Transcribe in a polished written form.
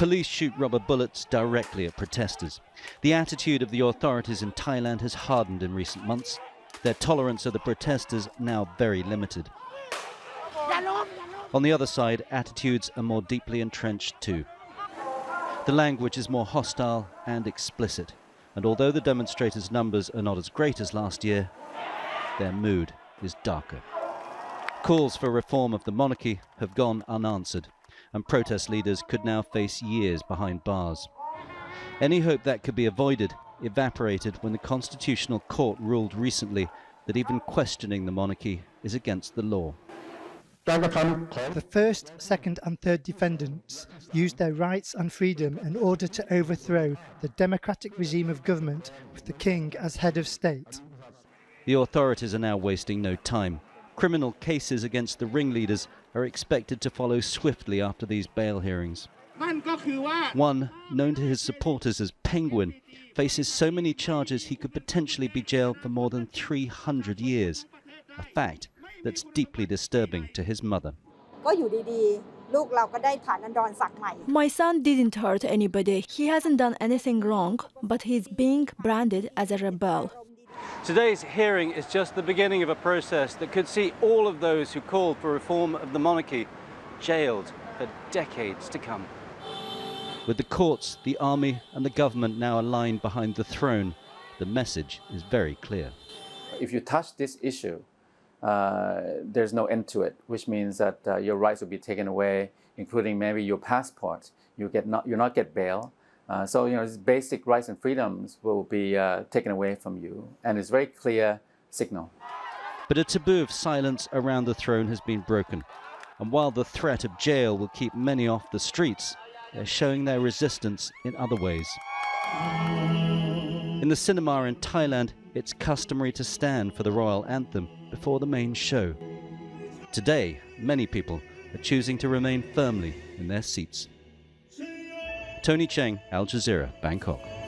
Police shoot rubber bullets directly at protesters. The attitude of the authorities in Thailand has hardened in recent months. Their tolerance of the protesters now very limited. On the other side, attitudes are more deeply entrenched too. The language is more hostile and explicit, and although the demonstrators' numbers are not as great as last year, their mood is darker. Calls for reform of the monarchy have gone unanswered, and protest leaders could now face years behind bars. Any hope that could be avoided evaporated when the Constitutional Court ruled recently that even questioning the monarchy is against the law. The first, second and third defendants used their rights and freedom in order to overthrow the democratic regime of government with the king as head of state. The authorities are now wasting no time. Criminal cases against the ringleaders are expected to follow swiftly after these bail hearings. One, known to his supporters as Penguin, faces so many charges he could potentially be jailed for more than 300 years, a fact that's deeply disturbing to his mother. My son didn't hurt anybody. He hasn't done anything wrong, but he's being branded as a rebel. Today's hearing is just the beginning of a process that could see all of those who called for reform of the monarchy jailed for decades to come. With the courts, the army and the government now aligned behind the throne, the message is very clear. If you touch this issue, there's no end to it, which means that your rights will be taken away, including maybe your passport. You not get bail. So these basic rights and freedoms will be taken away from you, and it's a very clear signal. But a taboo of silence around the throne has been broken, and while the threat of jail will keep many off the streets, they're showing their resistance in other ways. In the cinema in Thailand, it's customary to stand for the royal anthem before the main show. Today, many people are choosing to remain firmly in their seats. Cheng, Al Jazeera, Bangkok.